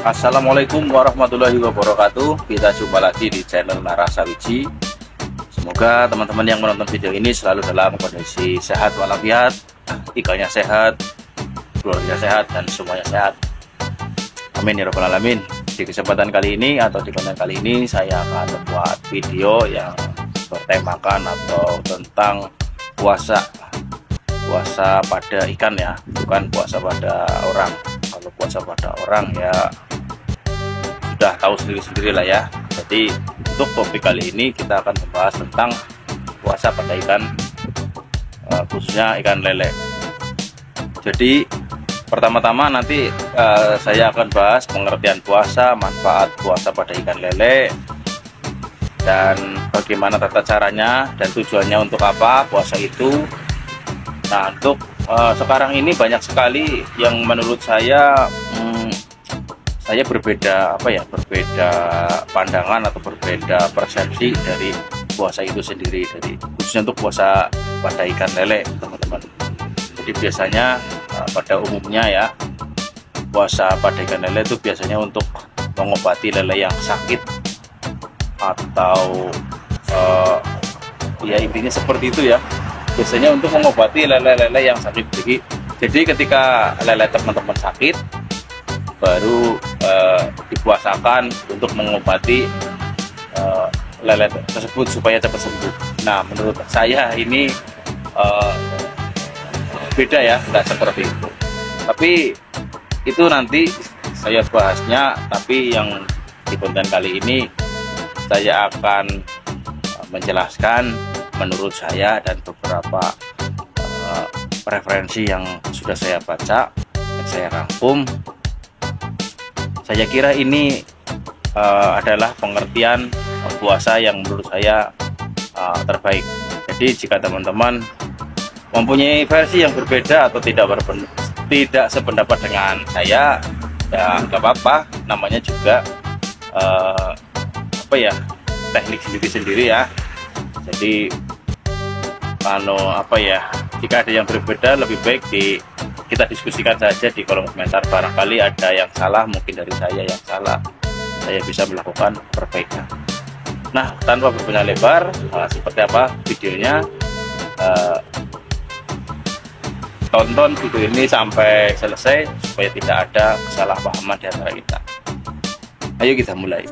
Assalamualaikum warahmatullahi wabarakatuh. Kita jumpa lagi di channel Narasawiji. Semoga teman-teman yang menonton video ini selalu dalam kondisi sehat walafiat, ikannya sehat, keluarga sehat, dan semuanya sehat. Amin ya rabbal alamin. Di kesempatan kali ini atau di konten kali ini saya akan membuat video yang bertemakan atau tentang puasa pada ikan ya, bukan puasa pada orang. Kalau puasa pada orang ya sudah tahu sendiri lah ya. Jadi untuk topik kali ini kita akan membahas tentang puasa pada ikan, khususnya ikan lele. Jadi pertama-tama nanti saya akan bahas pengertian puasa, manfaat puasa pada ikan lele, dan bagaimana tata caranya dan tujuannya untuk apa puasa itu. Nah, untuk sekarang ini banyak sekali yang menurut saya berbeda berbeda pandangan atau berbeda persepsi dari puasa itu sendiri, dari khususnya untuk puasa pada ikan lele, teman-teman. Jadi biasanya pada umumnya ya, puasa pada ikan lele itu biasanya untuk mengobati lele yang sakit atau ya intinya seperti itu ya. Biasanya untuk mengobati lele-lele yang sakit. Jadi ketika lele teman-teman sakit, baru dipuasakan untuk mengobati lele tersebut supaya cepat sembuh. Nah, menurut saya ini beda ya, nggak seperti itu. Tapi itu nanti saya bahasnya. Tapi yang di konten kali ini saya akan menjelaskan menurut saya dan beberapa referensi yang sudah saya baca dan saya rangkum. Saya kira ini adalah pengertian puasa yang menurut saya terbaik. Jadi jika teman-teman mempunyai versi yang berbeda atau tidak sependapat dengan saya, ya nggak apa-apa, namanya juga teknik sendiri-sendiri ya. Jadi jika ada yang berbeda, lebih baik kita diskusikan saja di kolom komentar. Barangkali ada yang salah, mungkin dari saya yang salah, saya bisa melakukan perbaikan. Nah, tanpa berpanjang lebar, seperti apa videonya, tonton video ini sampai selesai supaya tidak ada kesalahpahaman di antara kita. Ayo kita mulai.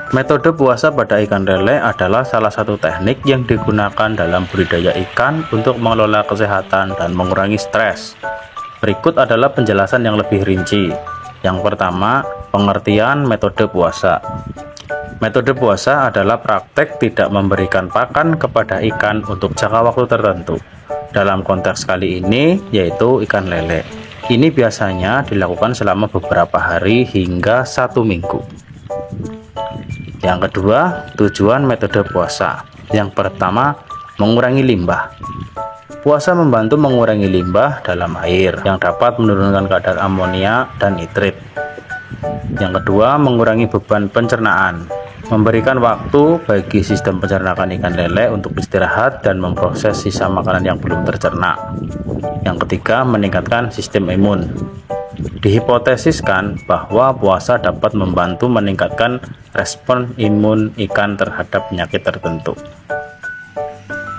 Metode puasa pada ikan lele adalah salah satu teknik yang digunakan dalam budidaya ikan untuk mengelola kesehatan dan mengurangi stres. Berikut adalah penjelasan yang lebih rinci. Yang pertama, pengertian metode puasa. Metode puasa adalah praktek tidak memberikan pakan kepada ikan untuk jangka waktu tertentu. Dalam konteks kali ini, yaitu ikan lele. Ini biasanya dilakukan selama beberapa hari hingga 1 minggu. Yang kedua, tujuan metode puasa. Yang pertama, mengurangi limbah. Puasa membantu mengurangi limbah dalam air yang dapat menurunkan kadar amonia dan nitrit. Yang kedua, mengurangi beban pencernaan. Memberikan waktu bagi sistem pencernaan ikan lele untuk istirahat dan memproses sisa makanan yang belum tercerna. Yang ketiga, meningkatkan sistem imun. Dihipotesiskan bahwa puasa dapat membantu meningkatkan respon imun ikan terhadap penyakit tertentu.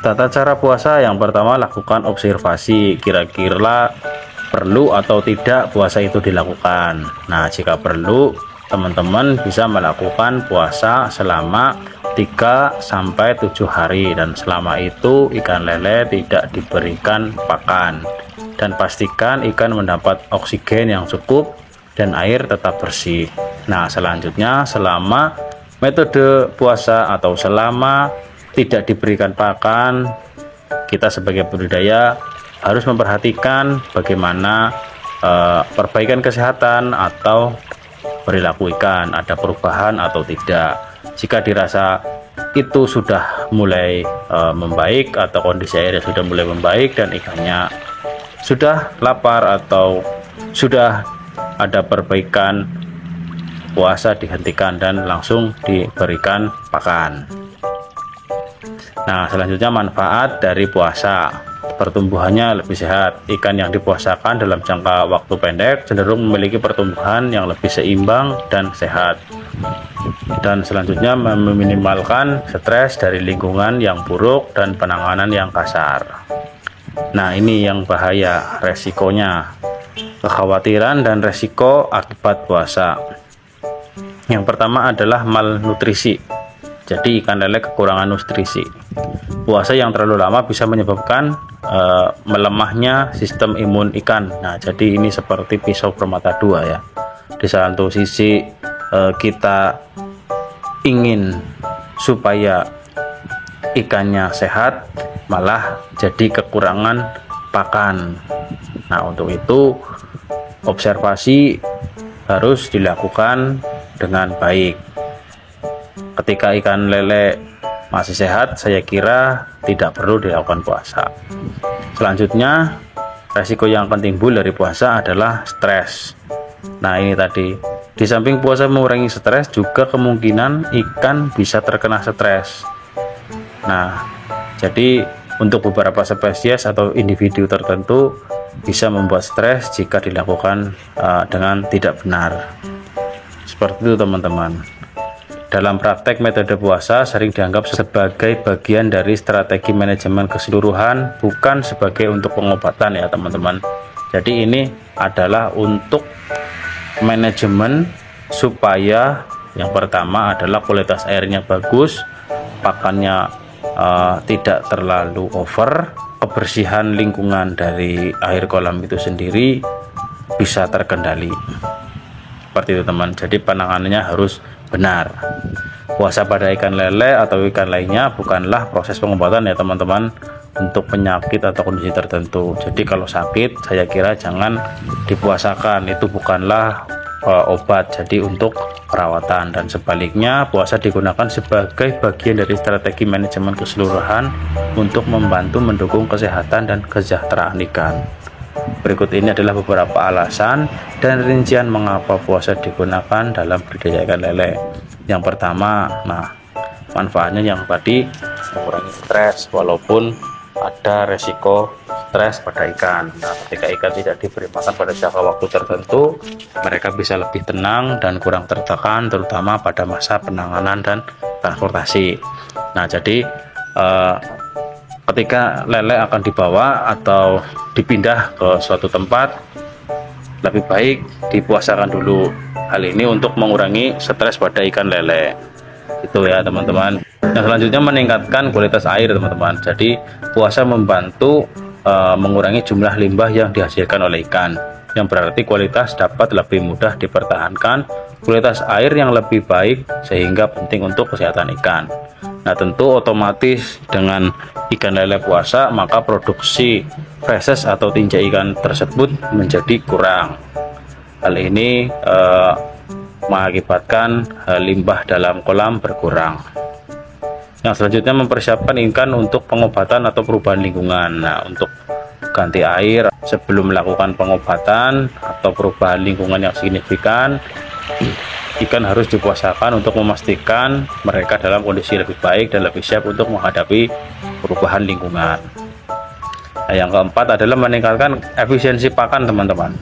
Tata cara puasa yang pertama, lakukan observasi. Kira-kira perlu atau tidak puasa itu dilakukan. Nah, jika perlu, teman-teman bisa melakukan puasa selama 3-7 hari, dan selama itu ikan lele tidak diberikan pakan. Dan pastikan ikan mendapat oksigen yang cukup dan air tetap bersih. Nah, selanjutnya selama metode puasa atau selama tidak diberikan pakan, kita sebagai budidaya harus memperhatikan bagaimana perbaikan kesehatan atau perilaku ikan, ada perubahan atau tidak. Jika dirasa itu sudah mulai membaik atau kondisi airnya sudah mulai membaik dan ikannya sudah lapar atau sudah ada perbaikan, puasa dihentikan dan langsung diberikan pakan. Nah, selanjutnya manfaat dari puasa. pertumbuhannya lebih sehat. Ikan yang dipuasakan dalam jangka waktu pendek cenderung memiliki pertumbuhan yang lebih seimbang dan sehat. Dan selanjutnya meminimalkan stres dari lingkungan yang buruk dan penanganan yang kasar. Nah, ini yang bahaya, resikonya. Kekhawatiran dan resiko akibat puasa. Yang pertama adalah malnutrisi. Jadi ikan lele kekurangan nutrisi. Puasa yang terlalu lama bisa menyebabkan melemahnya sistem imun ikan. Nah, jadi ini seperti pisau bermata dua ya. Di satu sisi kita ingin supaya ikannya sehat, malah jadi kekurangan pakan. Nah, untuk itu observasi harus dilakukan dengan baik. Ketika ikan lele masih sehat, saya kira tidak perlu dilakukan puasa. Selanjutnya, resiko yang akan timbul dari puasa adalah stres. Nah, ini tadi, di samping puasa mengurangi stres, juga kemungkinan ikan bisa terkena stres. Nah, jadi untuk beberapa spesies atau individu tertentu bisa membuat stres jika dilakukan dengan tidak benar. Seperti itu teman-teman. Dalam praktek, metode puasa sering dianggap sebagai bagian dari strategi manajemen keseluruhan, bukan sebagai untuk pengobatan ya teman-teman. Jadi ini adalah untuk manajemen supaya yang pertama adalah kualitas airnya bagus, pakannya tidak terlalu over, kebersihan lingkungan dari air kolam itu sendiri bisa terkendali. Seperti itu teman. Jadi penanganannya harus benar. Puasa pada ikan lele atau ikan lainnya bukanlah proses pengobatan ya teman-teman untuk penyakit atau kondisi tertentu. Jadi kalau sakit saya kira jangan dipuasakan, itu bukanlah obat, jadi untuk perawatan. Dan sebaliknya, puasa digunakan sebagai bagian dari strategi manajemen keseluruhan untuk membantu mendukung kesehatan dan kesejahteraan ikan. Berikut ini adalah beberapa alasan dan rincian mengapa puasa digunakan dalam budidaya ikan lele. Yang pertama, manfaatnya yang tadi, mengurangi stres walaupun ada resiko stres pada ikan. Nah, ketika ikan tidak diberi makan pada jangka waktu tertentu, mereka bisa lebih tenang dan kurang tertekan, terutama pada masa penanganan dan transportasi. Nah, jadi ketika lele akan dibawa atau dipindah ke suatu tempat, lebih baik dipuasakan dulu. Hal ini untuk mengurangi stres pada ikan lele. Itu ya teman-teman. Nah, selanjutnya meningkatkan kualitas air teman-teman. Jadi puasa membantu mengurangi jumlah limbah yang dihasilkan oleh ikan, yang berarti kualitas dapat lebih mudah dipertahankan. Kualitas air yang lebih baik sehingga penting untuk kesehatan ikan. Nah, tentu otomatis dengan ikan lele puasa, maka produksi feses atau tinja ikan tersebut menjadi kurang. Hal ini mengakibatkan limbah dalam kolam berkurang. Yang selanjutnya mempersiapkan ikan untuk pengobatan atau perubahan lingkungan. Nah, untuk ganti air sebelum melakukan pengobatan atau perubahan lingkungan yang signifikan, ikan harus dipuasakan untuk memastikan mereka dalam kondisi lebih baik dan lebih siap untuk menghadapi perubahan lingkungan. Nah, yang keempat adalah meningkatkan efisiensi pakan teman-teman.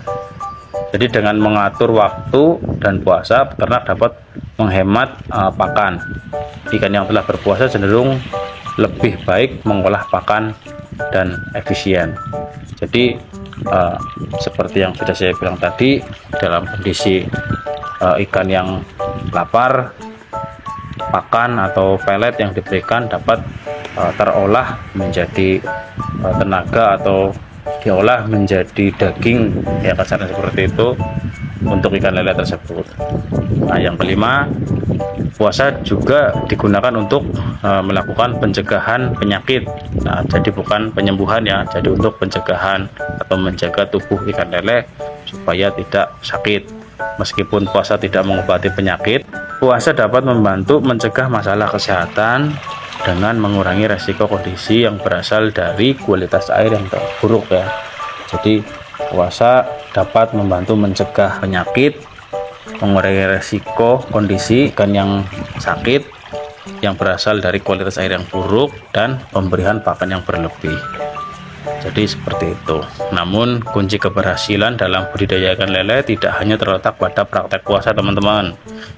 Jadi dengan mengatur waktu dan puasa, peternak dapat menghemat pakan. Ikan yang telah berpuasa cenderung lebih baik mengolah pakan dan efisien. Jadi seperti yang sudah saya bilang tadi, dalam kondisi ikan yang lapar, pakan atau pelet yang diberikan dapat terolah menjadi tenaga atau diolah menjadi daging, ya kasarnya seperti itu untuk ikan lele tersebut. Nah, yang kelima, puasa juga digunakan untuk melakukan pencegahan penyakit. Nah, jadi bukan penyembuhan ya, jadi untuk pencegahan atau menjaga tubuh ikan lele supaya tidak sakit. Meskipun puasa tidak mengobati penyakit, puasa dapat membantu mencegah masalah kesehatan dengan mengurangi resiko kondisi yang berasal dari kualitas air yang terburuk ya. Jadi puasa dapat membantu mencegah penyakit, mengurangi resiko kondisi ikan yang sakit yang berasal dari kualitas air yang buruk dan pemberian pakan yang berlebih. Jadi seperti itu. Namun kunci keberhasilan dalam budidaya ikan lele tidak hanya terletak pada praktek puasa teman-teman.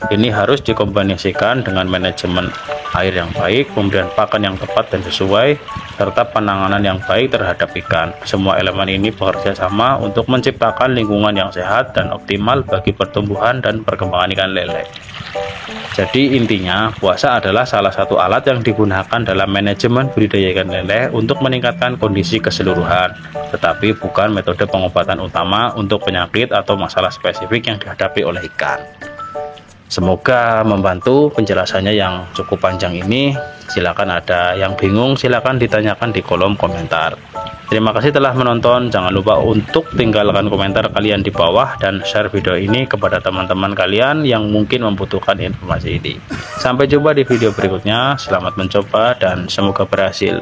Ini harus dikombinasikan dengan manajemen air yang baik, pemberian pakan yang tepat dan sesuai, serta penanganan yang baik terhadap ikan. Semua elemen ini bekerja sama untuk menciptakan lingkungan yang sehat dan optimal bagi pertumbuhan dan perkembangan ikan lele. Jadi intinya, puasa adalah salah satu alat yang digunakan dalam manajemen budidaya ikan lele untuk meningkatkan kondisi keseluruhan, tetapi bukan metode pengobatan utama untuk penyakit atau masalah spesifik yang dihadapi oleh ikan. Semoga membantu penjelasannya yang cukup panjang ini. Silakan ada yang bingung, silakan ditanyakan di kolom komentar. Terima kasih telah menonton. Jangan lupa untuk tinggalkan komentar kalian di bawah dan share video ini kepada teman-teman kalian yang mungkin membutuhkan informasi ini. Sampai jumpa di video berikutnya. Selamat mencoba dan semoga berhasil.